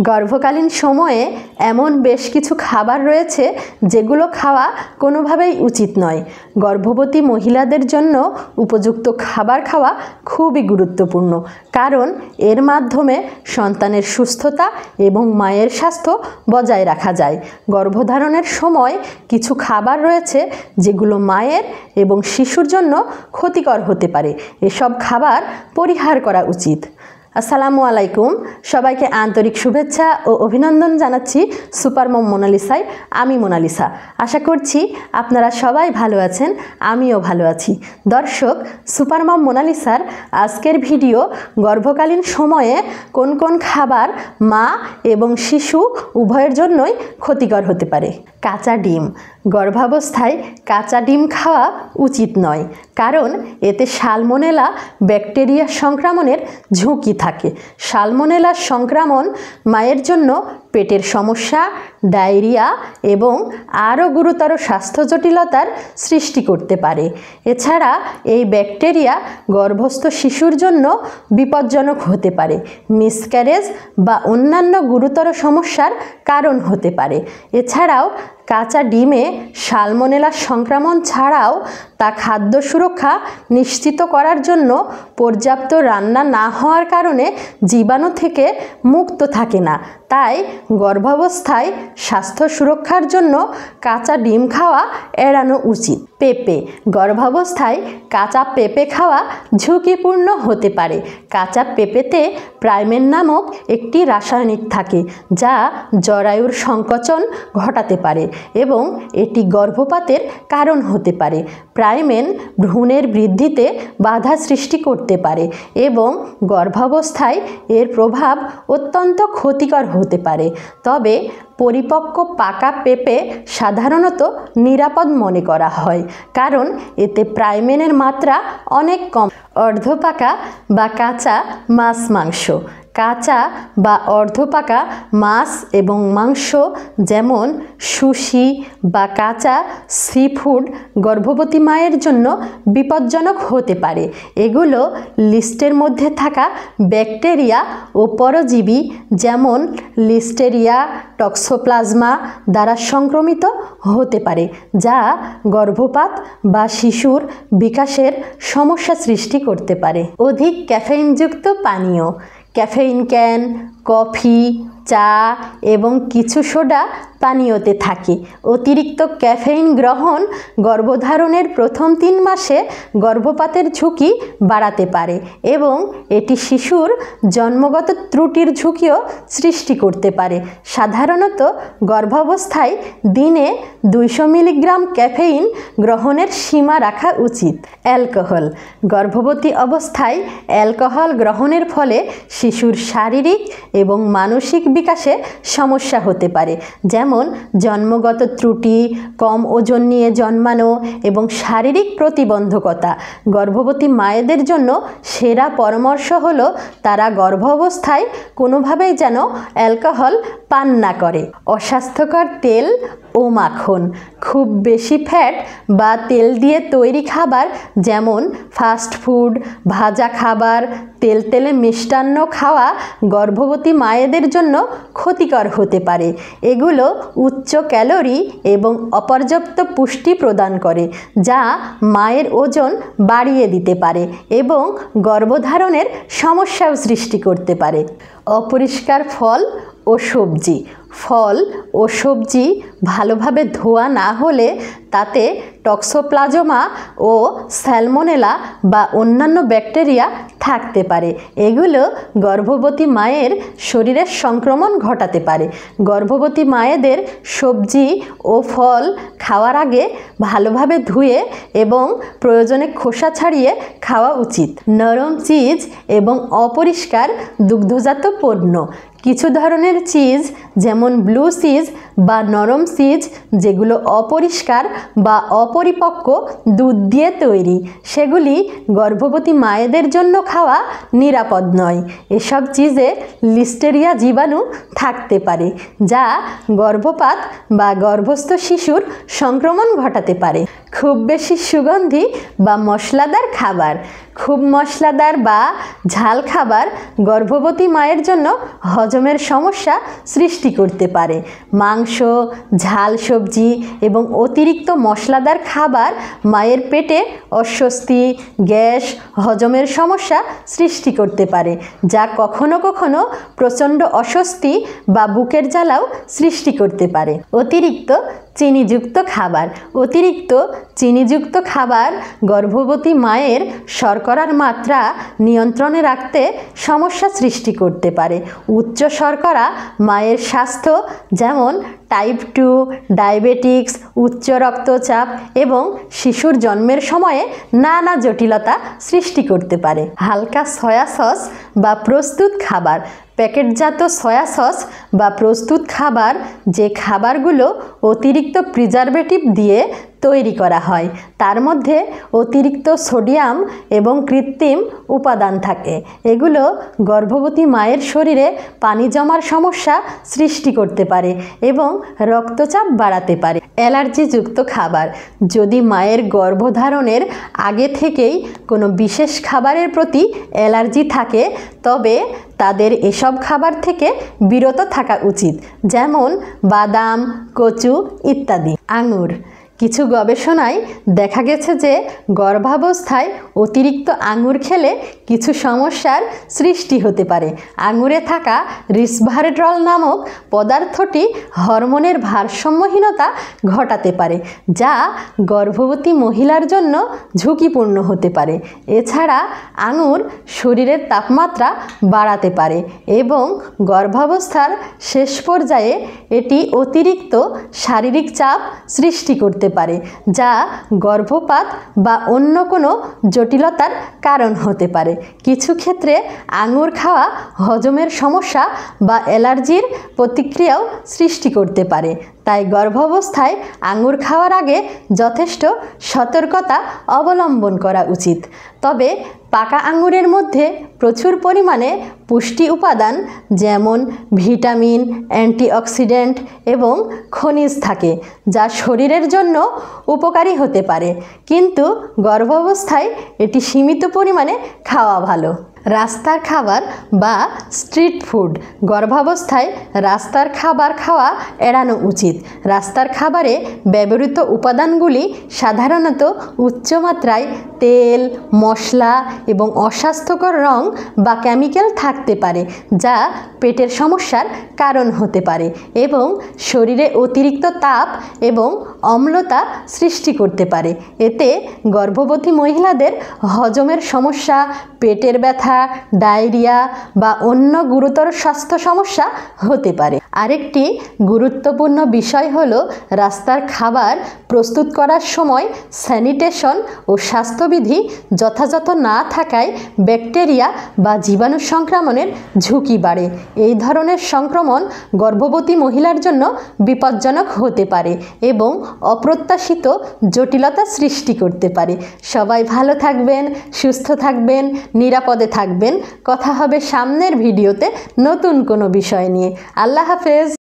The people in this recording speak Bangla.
গর্ভকালীন সময়ে এমন বেশ কিছু খাবার রয়েছে যেগুলো খাওয়া কোনোভাবেই উচিত নয়। গর্ভবতী মহিলাদের জন্য উপযুক্ত খাবার খাওয়া খুবই গুরুত্বপূর্ণ, কারণ এর মাধ্যমে সন্তানের সুস্থতা এবং মায়ের স্বাস্থ্য বজায় রাখা যায়। গর্ভধারণের সময় কিছু খাবার রয়েছে যেগুলো মায়ের এবং শিশুর জন্য ক্ষতিকর হতে পারে। এসব খাবার পরিহার করা উচিত। আসসালামু আলাইকুম, সবাইকে আন্তরিক শুভেচ্ছা ও অভিনন্দন জানাচ্ছি সুপার মম মোনালিসায়। আমি মোনালিসা। আশা করছি আপনারা সবাই ভালো আছেন, আমিও ভালো আছি। দর্শক, সুপার মম মোনালিসার আজকের ভিডিও গর্ভকালীন সময়ে কোন কোন খাবার মা এবং শিশু উভয়ের জন্যই ক্ষতিকর হতে পারে। কাঁচা ডিম। গর্ভাবস্থায় কাঁচা ডিম খাওয়া উচিত নয়, কারণ এতে সালমোনেলা ব্যাকটেরিয়া সংক্রমণের ঝুঁকি থাকে। সালমোনেলার সংক্রমণ মায়ের জন্য পেটের সমস্যা, ডায়রিয়া এবং আরও গুরুতর স্বাস্থ্য জটিলতার সৃষ্টি করতে পারে। এছাড়া এই ব্যাকটেরিয়া গর্ভস্থ শিশুর জন্য বিপজ্জনক হতে পারে, মিসক্যারেজ বা অন্যান্য গুরুতর সমস্যার কারণ হতে পারে। এছাড়াও কাঁচা ডিমে সালমোনেলা সংক্রমণ ছাড়াও তা খাদ্য সুরক্ষা নিশ্চিত করার জন্য পর্যাপ্ত রান্না না হওয়ার কারণে জীবাণু থেকে মুক্ত থাকে না। তাই গর্ভাবস্থায় স্বাস্থ্য সুরক্ষার জন্য কাঁচা ডিম খাওয়া এড়ানো উচিত। পেঁপে। গর্ভাবস্থায় কাঁচা পেঁপে খাওয়া ঝুঁকিপূর্ণ হতে পারে। কাঁচা পেঁপেতে প্রাইমেন নামক একটি রাসায়নিক থাকে যা জরায়ুর সংকোচন ঘটাতে পারে এবং এটি গর্ভপাতের কারণ হতে পারে। প্রাইমেন ভ্রূণের বৃদ্ধিতে বাধা সৃষ্টি করতে পারে এবং গর্ভাবস্থায় এর প্রভাব অত্যন্ত ক্ষতিকর হতে পারে। তবে পরিপক্ক পাকা পেঁপে সাধারণত নিরাপদ মনে করা হয়, কারণ এতে প্রাইমেনের মাত্রা অনেক কম। অর্ধপাকা বা কাঁচা মাছ মাংস। কাঁচা বা অর্ধপাকা মাছ এবং মাংস যেমন সুশি বা কাঁচা সি ফুড গর্ভবতী মায়ের জন্য বিপজ্জনক হতে পারে। এগুলো লিস্টের মধ্যে থাকা ব্যাকটেরিয়া ও পরজীবী যেমন লিস্টেরিয়া টক্সোপ্লাজমা দ্বারা সংক্রমিত হতে পারে, যা গর্ভপাত বা শিশুর বিকাশের সমস্যা সৃষ্টি করতে পারে। অধিক ক্যাফেইনযুক্ত পানীয়। ক্যাফেইন ক্যান, কফি, চা এবং কিছু সোডা পানীয়তে থাকে। অতিরিক্ত ক্যাফেইন গ্রহণ গর্ভধারণের প্রথম 3 মাসে গর্ভপাতের ঝুঁকি বাড়াতে পারে এবং এটি শিশুর জন্মগত ত্রুটির ঝুঁকিও সৃষ্টি করতে পারে। সাধারণত গর্ভাবস্থায় দিনে 200 মিলিগ্রাম ক্যাফেইন গ্রহণের সীমা রাখা উচিত। অ্যালকোহল। গর্ভবতী অবস্থায় অ্যালকোহল গ্রহণের ফলে শিশুর শারীরিক এবং মানসিক বিকাশে সমস্যা হতে পারে, যেমন জন্মগত ত্রুটি, কম ওজন নিয়ে জন্মানো এবং শারীরিক প্রতিবন্ধকতা। গর্ভবতী মায়েদের জন্য সেরা পরামর্শ হলো তারা গর্ভাবস্থায় কোনোভাবেই যেন অ্যালকোহল পান না করে। অস্বাস্থ্যকর তেল ও মাখন। খুব বেশি ফ্যাট বা তেল দিয়ে তৈরি খাবার যেমন ফাস্ট ফুড, ভাজা খাবার, তেলে মিষ্টান্ন খাওয়া গর্ভবতী মায়েদের জন্য ক্ষতিকর হতে পারে। এগুলো উচ্চ ক্যালোরি এবং অপর্যাপ্ত পুষ্টি প্রদান করে, যা মায়ের ওজন বাড়িয়ে দিতে পারে এবং গর্ভধারণের সমস্যাও সৃষ্টি করতে পারে। অপরিষ্কার ফল ও সবজি। ফল ও সবজি ভালোভাবে ধোয়া না হলে তাতে টক্সোপ্লাজমা ও স্যালমোনেলা বা অন্যান্য ব্যাকটেরিয়া থাকতে পারে। এগুলো গর্ভবতী মায়ের শরীরে সংক্রমণ ঘটাতে পারে। গর্ভবতী মায়েদের সবজি ও ফল খাওয়ার আগে ভালোভাবে ধুয়ে এবং প্রয়োজনে খোসা ছাড়িয়ে খাওয়া উচিত। নরম চিজ এবং অপরিষ্কার দুগ্ধজাত পণ্য। কিছু ধরনের চিজ যেমন ব্লু চিজ বা নরম চিজ যেগুলো অপরিষ্কার বা অপরিপক্ক দুধ দিয়ে তৈরি, সেগুলি গর্ভবতী মায়েদের জন্য খাওয়া নিরাপদ নয়। এসব চিজে লিস্টেরিয়া জীবাণু থাকতে পারে, যা গর্ভপাত বা গর্ভস্থ শিশুর সংক্রমণ ঘটাতে পারে। খুব বেশি সুগন্ধি বা মশলাদার খাবার। খুব মশলাদার বা ঝাল খাবার গর্ভবতী মায়ের জন্য হজমের সমস্যা সৃষ্টি করতে পারে। মাংস, ঝাল সবজি এবং অতিরিক্ত মশলাদার খাবার মায়ের পেটে অস্বস্তি, গ্যাস, হজমের সমস্যা সৃষ্টি করতে পারে, যা কখনো কখনো প্রচণ্ড অস্বস্তি বা বুকের জ্বালাও সৃষ্টি করতে পারে। অতিরিক্ত চিনিযুক্ত খাবার। অতিরিক্ত চিনিযুক্ত খাবার গর্ভবতী মায়ের শর্করার মাত্রা নিয়ন্ত্রণে রাখতে সমস্যা সৃষ্টি করতে পারে। উচ্চ শর্করা মায়ের স্বাস্থ্য, যেমন টাইপ 2 ডায়াবেটিক্স, উচ্চ রক্তচাপ এবং শিশুর জন্মের সময়ে নানা জটিলতা সৃষ্টি করতে পারে। হালকা সয়া সস বা প্রস্তুত খাবার। প্যাকেটজাত সয়া সস বা প্রস্তুত খাবার যে খাবারগুলো অতিরিক্ত প্রিজারভেটিভ দিয়ে তৈরি করা হয়, তার মধ্যে অতিরিক্ত সোডিয়াম এবং কৃত্রিম উপাদান থাকে। এগুলো গর্ভবতী মায়ের শরীরে পানি জমার সমস্যা সৃষ্টি করতে পারে এবং রক্তচাপ বাড়াতে পারে। অ্যালার্জিযুক্ত খাবার। যদি মায়ের গর্ভধারণের আগে থেকেই কোনো বিশেষ খাবারের প্রতি অ্যালার্জি থাকে, তবে তাদের এসব খাবার থেকে বিরত থাকা উচিত, যেমন বাদাম, কচু ইত্যাদি। আঙুর। কিছু গবেষণায় দেখা গেছে যে গর্ভাবস্থায় অতিরিক্ত আঙুর খেলে কিছু সমস্যার সৃষ্টি হতে পারে। আঙুরে থাকা রিসভারেট্রল নামক পদার্থটি হরমোনের ভারসাম্যহীনতা ঘটাতে পারে, যা গর্ভবতী মহিলার জন্য ঝুঁকিপূর্ণ হতে পারে। এছাড়া আঙুর শরীরের তাপমাত্রা বাড়াতে পারে এবং গর্ভাবস্থার শেষ পর্যায়ে এটি অতিরিক্ত শারীরিক চাপ সৃষ্টি করতে পারে, যা গর্ভপাত বা অন্য কোনো জটিলতার কারণ হতে পারে। কিছু ক্ষেত্রে আঙুর খাওয়া হজমের সমস্যা বা অ্যালার্জির প্রতিক্রিয়াও সৃষ্টি করতে পারে। তাই গর্ভাবস্থায় আঙুর খাওয়ার আগে যথেষ্ট সতর্কতা অবলম্বন করা উচিত। তবে পাকা আঙুরের মধ্যে প্রচুর পরিমাণে পুষ্টি উপাদান, যেমন ভিটামিন, অ্যান্টিঅক্সিডেন্ট এবং খনিজ থাকে, যা শরীরের জন্য উপকারী হতে পারে, কিন্তু গর্ভাবস্থায় এটি সীমিত পরিমাণে খাওয়া ভালো। রাস্তার খাবার বা স্ট্রিট ফুড। গর্ভাবস্থায় রাস্তার খাবার খাওয়া এড়ানো উচিত। রাস্তার খাবারে ব্যবহৃত উপাদানগুলি সাধারণত উচ্চমাত্রায় তেল, মশলা এবং অস্বাস্থ্যকর রং বা কেমিক্যাল থাকতে পারে, যা পেটের সমস্যার কারণ হতে পারে এবং শরীরে অতিরিক্ত তাপ এবং অম্লতা সৃষ্টি করতে পারে। এতে গর্ভবতী মহিলাদের হজমের সমস্যা, পেটের ব্যথা, ডায়রিয়া বা অন্য গুরুতর স্বাস্থ্য সমস্যা হতে পারে। আরেকটি গুরুত্বপূর্ণ বিষয় হলো রাস্তার খাবার প্রস্তুত করার সময় স্যানিটেশন ও স্বাস্থ্যবিধি যথাযথ না থাকায় ব্যাকটেরিয়া বা জীবাণু সংক্রমণের ঝুঁকি বাড়ে। এই ধরনের সংক্রমণ গর্ভবতী মহিলার জন্য বিপজ্জনক হতে পারে এবং অপ্রত্যাশিত জটিলতা সৃষ্টি করতে পারে। সবাই ভালো থাকবেন, সুস্থ থাকবেন, নিরাপদে থাকবেন। কথা হবে সামনের ভিডিওতে নতুন কোনো বিষয় নিয়ে। আল্লাহ হাফেজ।